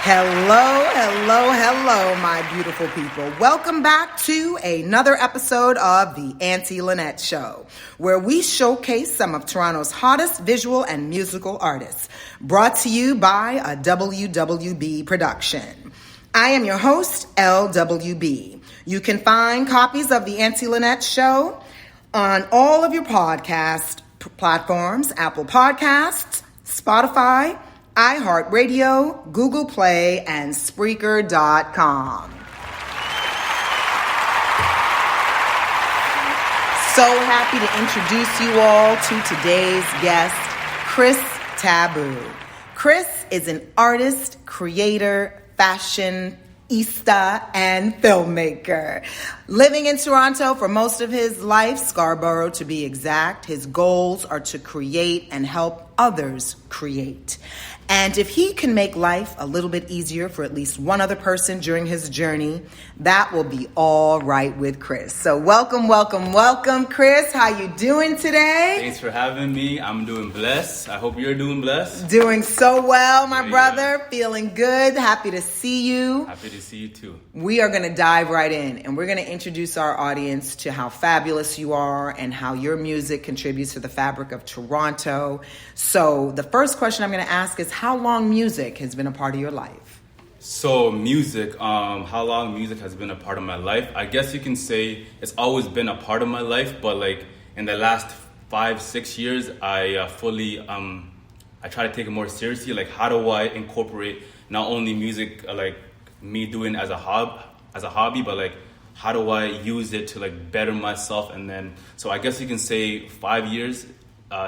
Hello, hello, hello, my beautiful people. Welcome back to another episode of the Auntie Lanette Show, where we showcase some of Toronto's hottest visual and musical artists, brought to you by a WWB production. I am your host, LWB. You can find copies of the Auntie Lanette Show on all of your podcast platforms, Apple Podcasts, Spotify, iHeartRadio, Google Play, and Spreaker.com. So happy to introduce you all to today's guest, Chris Tabuu. Chris is an artist, creator, fashionista, and filmmaker. Living in Toronto for most of his life, Scarborough to be exact, his goals are to create and help others create. And if he can make life a little bit easier for at least one other person during his journey, that will be all right with Chris. So welcome, Chris. How you doing today? Thanks for having me. I'm doing blessed. I hope you're doing blessed. Doing so well, my brother. Feeling good. Happy to see you. Happy to see you too. We are going to dive right in, and we're going to introduce our audience to how fabulous you are and how your music contributes to the fabric of Toronto. So the first question I'm going to ask is, how long music has been a part of your life? So music, how long music has been a part of my life? I guess you can say it's always been a part of my life, but like in the last 5-6 years, I fully, I try to take it more seriously. Like, how do I incorporate not only music, like me doing as a hobby, but like, how do I use it to like better myself? And then, so I guess you can say 5 years,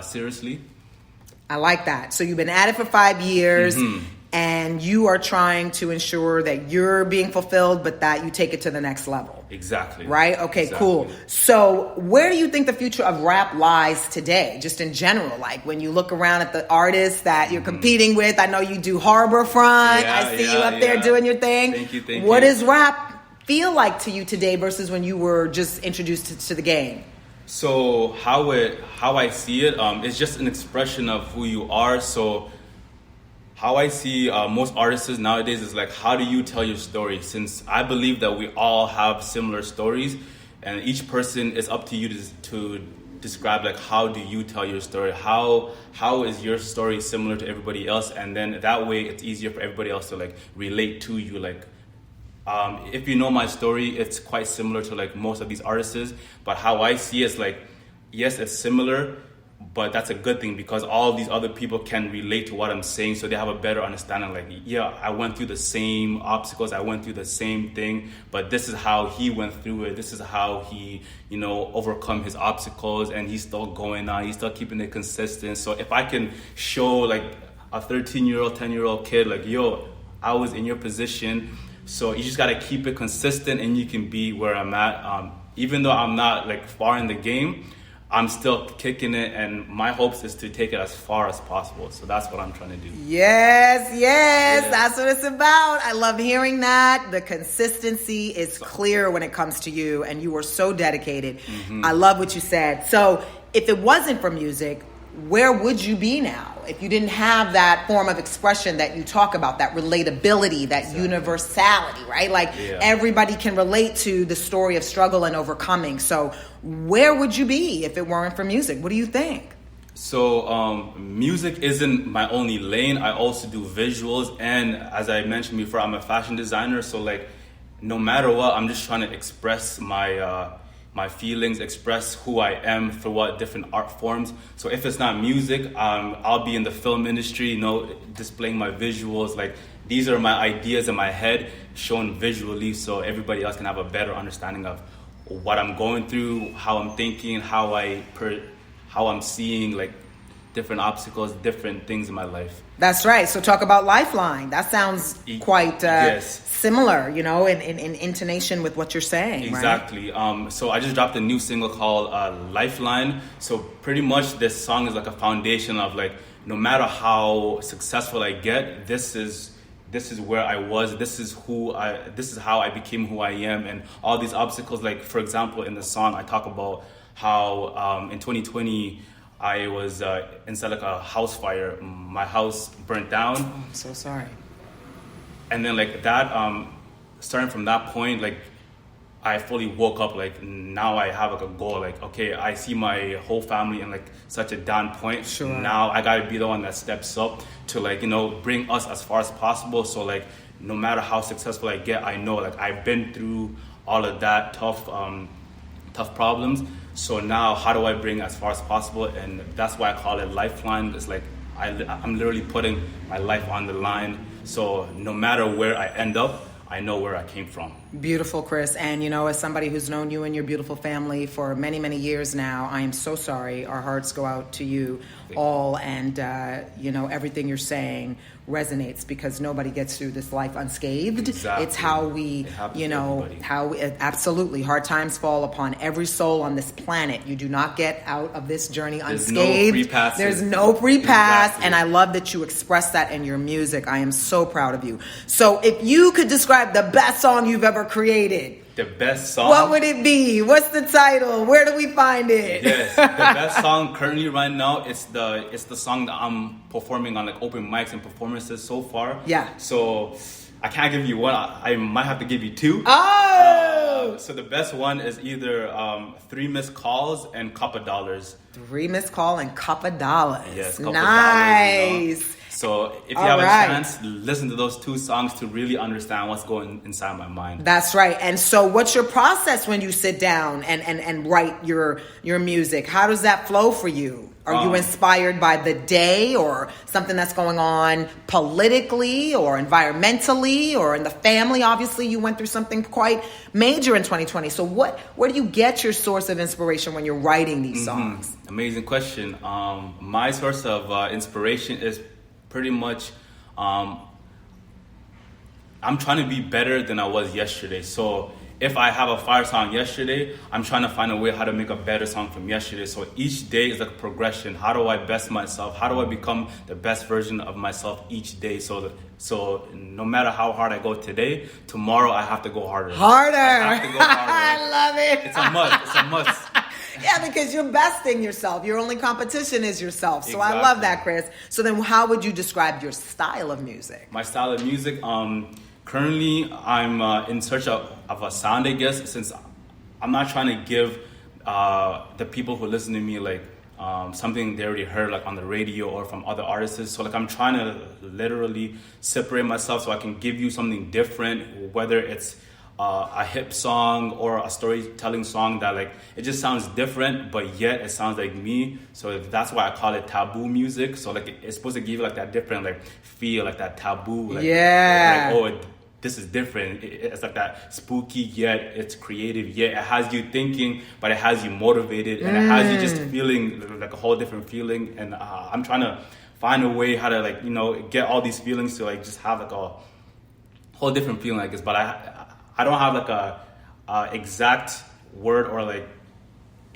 seriously. I like that. So you've been at it for 5 years, and you are trying to ensure that you're being fulfilled, but that you take it to the next level. Exactly. Right? Okay, exactly. Cool. So where do you think the future of rap lies today, just in general? Like when you look around at the artists that you're competing with, I know you do Harborfront. I see you up there doing your thing. Thank you. What does rap feel like to you today versus when you were just introduced to the game? So how I see it, it's just an expression of who you are. So how I see most artists nowadays is like, how do you tell your story? Since I believe that we all have similar stories, and each person, is up to you to describe like, how do you tell your story? How is your story similar to everybody else? And then that way it's easier for everybody else to like relate to you. Like, if you know my story, it's quite similar to like most of these artists, but how I see it is like, yes, it's similar, but that's a good thing because all these other people can relate to what I'm saying, so they have a better understanding. Like, yeah, I went through the same obstacles, I went through the same thing, but this is how he went through it. This is how he, overcome his obstacles, and he's still going on. He's still keeping it consistent. So if I can show like a 13-year-old, 10-year-old kid, like, yo, I was in your position. So you just got to keep it consistent, and you can be where I'm at. Even though I'm not like far in the game, I'm still kicking it, and my hopes is to take it as far as possible. So that's what I'm trying to do. Yes, that's what it's about. I love hearing that. The consistency is clear when it comes to you, and you are so dedicated. I love what you said. So if it wasn't for music, where would you be now if you didn't have that form of expression that you talk about, that relatability, that universality, right? Like everybody can relate to the story of struggle and overcoming. So where would you be if it weren't for music? What do you think? So music isn't my only lane. I also do visuals, and as I mentioned before, I'm a fashion designer. So like, no matter what, I'm just trying to express my feelings, express who I am through what different art forms. So if it's not music, I'll be in the film industry, displaying my visuals. Like, these are my ideas in my head shown visually, so everybody else can have a better understanding of what I'm going through, how I'm thinking, how I'm seeing like different obstacles, different things in my life. That's right. So talk about Lifeline. That sounds quite similar, in intonation with what you're saying. Exactly. Right? So I just dropped a new single called Lifeline. So pretty much this song is like a foundation of like, no matter how successful I get, this is where I was. This is how I became who I am. And all these obstacles, like for example, in the song, I talk about how in 2020, I was inside like a house fire. My house burnt down. Oh, I'm so sorry. and then like that, starting from that point, like I fully woke up. Like now I have like a goal. Like, okay, I see my whole family in like such a down point. Sure. Now I gotta be the one that steps up to like, you know, bring us as far as possible. So like, no matter how successful I get, I know like I've been through all of that tough problems. So now how do I bring as far as possible? And that's why I call it Lifeline. It's like I'm literally putting my life on the line. So no matter where I end up, I know where I came from. Beautiful, Chris. And, you know, as somebody who's known you and your beautiful family for many, many years now, I am so sorry. Our hearts go out to you all. And, you know, everything you're saying resonates because nobody gets through this life unscathed. Exactly. It's how we, you know, absolutely. Hard times fall upon every soul on this planet. You do not get out of this journey unscathed. There's no free passes. There's no free pass. Exactly. And I love that you express that in your music. I am so proud of you. So if you could describe the best song you've ever created, the best song, what would it be? What's the title? Where do we find it? Yes, the best song currently right now it's the song that I'm performing on like open mics and performances so far. Yeah. So I can't give you one. I might have to give you two. Oh. So the best one is either 3 Missed Calls and Cup of Dollars. 3 Missed Call and Cup of Dollars. Yes, Cup nice. of Dollars. You know? So if you All have right. a chance, listen to those two songs to really understand what's going inside my mind. That's right. And so what's your process when you sit down and write your music? How does that flow for you? Are you inspired by the day or something that's going on politically or environmentally or in the family? Obviously, you went through something quite major in 2020. So where do you get your source of inspiration when you're writing these songs? Amazing question. My source of inspiration is pretty much I'm trying to be better than I was yesterday. So if I have a fire song yesterday, I'm trying to find a way how to make a better song from yesterday. So each day is like a progression. How do I best myself? How do I become the best version of myself each day? So no matter how hard I go today, tomorrow I have to go harder. Harder. I have to go harder. I love it. It's a must. It's a must. Yeah, because you're besting yourself. Your only competition is yourself. So Exactly. I love that, Chris. So then how would you describe your style of music? My style of music, currently I'm in search of a sound, I guess, since I'm not trying to give the people who listen to me like something they already heard like on the radio or from other artists. So like I'm trying to literally separate myself so I can give you something different, whether it's a hip song or a storytelling song that like it just sounds different but yet it sounds like me. So that's why I call it taboo music. So like it's supposed to give you like that different like feel, like that taboo, like, yeah, like, oh, this is different. It's like that spooky yet it's creative, yet it has you thinking but it has you motivated and it has you just feeling like a whole different feeling. And I'm trying to find a way how to like, you know, get all these feelings to like just have like a whole different feeling like this. But I don't have like a exact word or like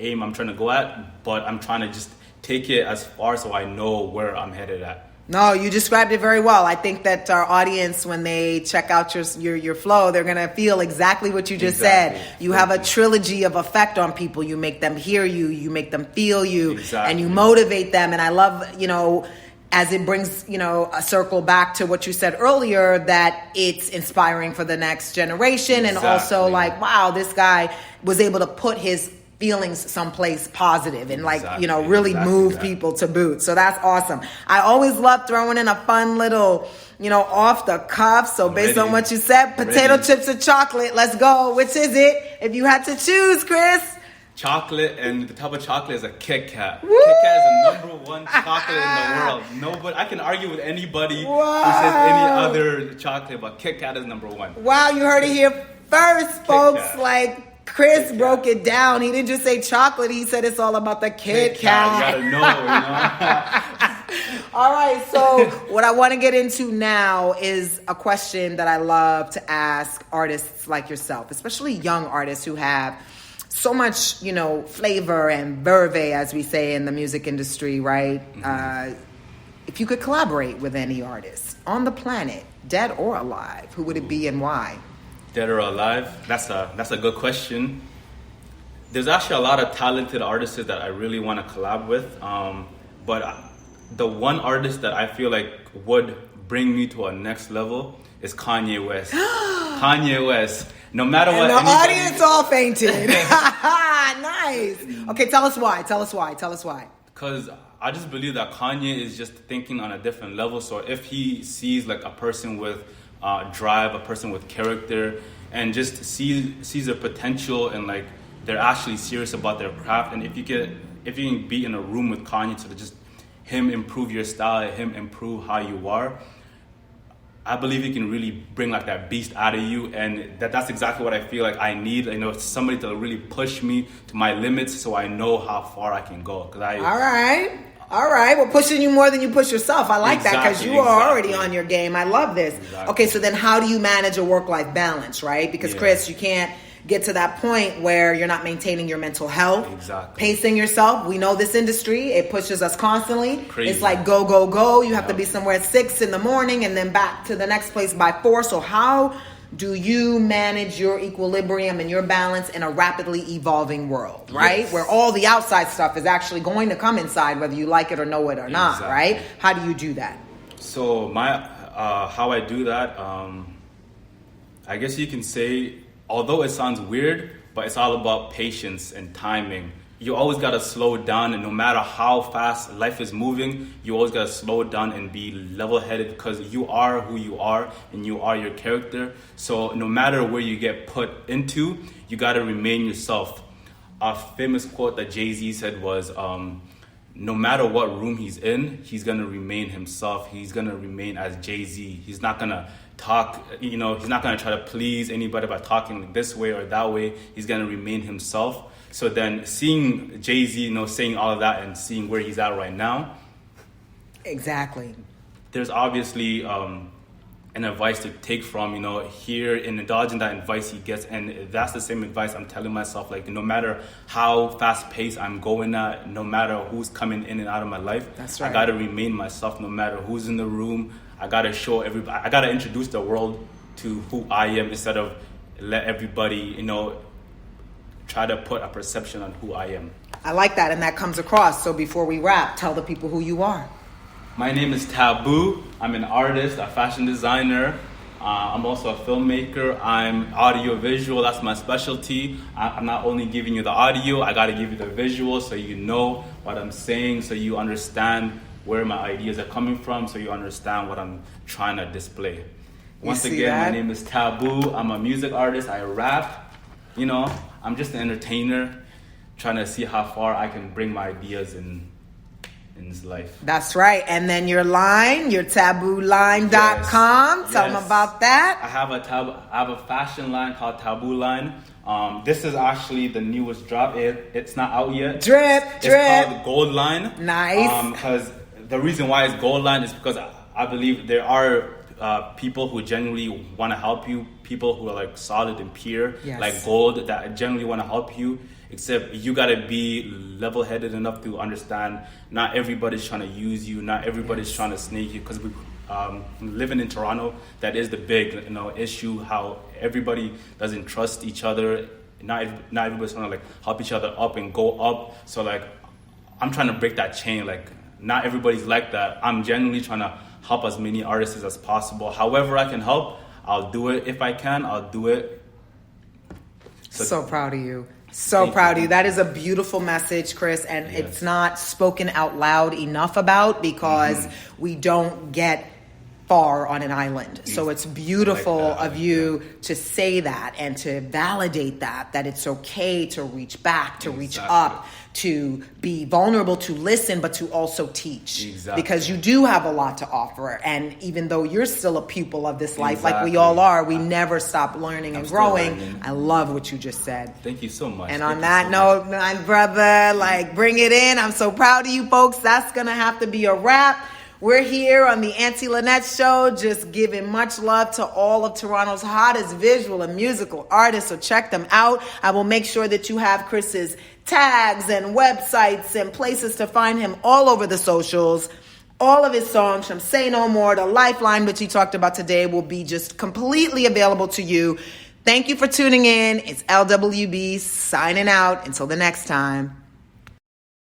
aim I'm trying to go at, but I'm trying to just take it as far so I know where I'm headed at. No, you described it very well. I think that our audience, when they check out your flow, they're going to feel exactly what you just said. You have a trilogy of effect on people. You make them hear you, you make them feel you, and you motivate them. And I love, you know, as it brings, you know, a circle back to what you said earlier, that it's inspiring for the next generation. And also like, wow, this guy was able to put his feelings someplace positive and like, you know, really move people to boot. So that's awesome. I always love throwing in a fun little, you know, off the cuff. So based on what you said, potato chips or chocolate, let's go. Which is it? If you had to choose, Chris? Chocolate, and the type of chocolate is a Kit Kat. Woo! Kit Kat is the #1 chocolate in the world. Nobody, I can argue with anybody who says any other chocolate, but Kit Kat is #1. Wow, you heard it here first, folks. Like Chris broke it down. He didn't just say chocolate. He said it's all about the Kit Kat. You gotta know, you know. All right, so what I want to get into now is a question that I love to ask artists like yourself, especially young artists who have so much, you know, flavor and verve, as we say in the music industry, right? If you could collaborate with any artist on the planet, dead or alive, who would it be and why? Dead or alive? That's a good question. There's actually a lot of talented artists that I really want to collab with, but the one artist that I feel like would bring me to a next level is Kanye West. Kanye West. No matter what. And the audience all fainted. Nice. Okay, tell us why. Because I just believe that Kanye is just thinking on a different level. So if he sees like a person with drive, a person with character, and just sees their potential, and like they're actually serious about their craft, and if you can be in a room with Kanye to just him improve your style, him improve how you are, I believe he can really bring like that beast out of you, and that's exactly what I feel like I need. You know, somebody to really push me to my limits, so I know how far I can go. All right. Well, pushing you more than you push yourself. I like that, because you are already on your game. I love this. Exactly. Okay, so then how do you manage a work-life balance, right? Because Chris, you can't get to that point where you're not maintaining your mental health, pacing yourself. We know this industry, it pushes us constantly. Crazy. It's like go. You have to be somewhere at 6 a.m. and then back to the next place by 4. So how do you manage your equilibrium and your balance in a rapidly evolving world, right? Yes. Where all the outside stuff is actually going to come inside, whether you like it or know it or not, right? How do you do that? So how I do that, I guess you can say, although it sounds weird, but it's all about patience and timing. You always got to slow down, and no matter how fast life is moving, you always got to slow down and be level-headed, because you are who you are and you are your character. So no matter where you get put into, you got to remain yourself. A famous quote that Jay-Z said was, no matter what room he's in, he's going to remain himself. He's going to remain as Jay-Z. He's not going to talk, he's not going to try to please anybody by talking this way or that way. He's going to remain himself. So then seeing Jay-Z, saying all of that and seeing where he's at right now. Exactly. There's obviously an advice to take from, here in indulging that advice he gets. And that's the same advice I'm telling myself, like, no matter how fast paced I'm going at, no matter who's coming in and out of my life, that's right. I got to remain myself no matter who's in the room. I got to show everybody, I got to introduce the world to who I am instead of let everybody, try to put a perception on who I am. I like that, and that comes across. So before we wrap, tell the people who you are. My name is Tabuu. I'm an artist, a fashion designer. I'm also a filmmaker. I'm audio-visual. That's my specialty. I'm not only giving you the audio, I got to give you the visual so you know what I'm saying, so you understand where my ideas are coming from, so you understand what I'm trying to display. Once again, my name is Tabuu. I'm a music artist. I rap. I'm just an entertainer trying to see how far I can bring my ideas in this life. That's right. And then your line, your tabooline.com. Yes. Tell them about that. I have a fashion line called Tabuu Line. This is actually the newest drop. It's not out yet. Drip. It's called Gold Line. Nice. Because the reason why it's Gold Line is because I believe there are people who genuinely want to help you, people who are like solid and pure, like gold, that genuinely want to help you. Except you got to be level-headed enough to understand not everybody's trying to use you, not everybody's trying to snake you, because we living in Toronto, that is the big issue, how everybody doesn't trust each other. Not everybody's trying to like help each other up and go up. So like I'm trying to break that chain. Like not everybody's like that. I'm genuinely trying to help as many artists as possible. However I can help, I'll do it. If I can, I'll do it. So proud of you. So proud of you. That is a beautiful message, Chris, and it's not spoken out loud enough about because we don't get far on an island. So it's beautiful of you to say that and to validate that it's okay to reach back, to reach up, to be vulnerable, to listen, but to also teach. Because you do have a lot to offer. And even though you're still a pupil of this life, like we all are, we never stop learning and growing. I love what you just said. Thank you so much. And on that note, my brother, bring it in. I'm so proud of you folks. That's going to have to be a wrap. We're here on the Auntie Lanette Show, just giving much love to all of Toronto's hottest visual and musical artists, so check them out. I will make sure that you have Chris's tags and websites and places to find him all over the socials. All of his songs from Say No More to Lifeline, which he talked about today, will be just completely available to you. Thank you for tuning in. It's LWB signing out. Until the next time.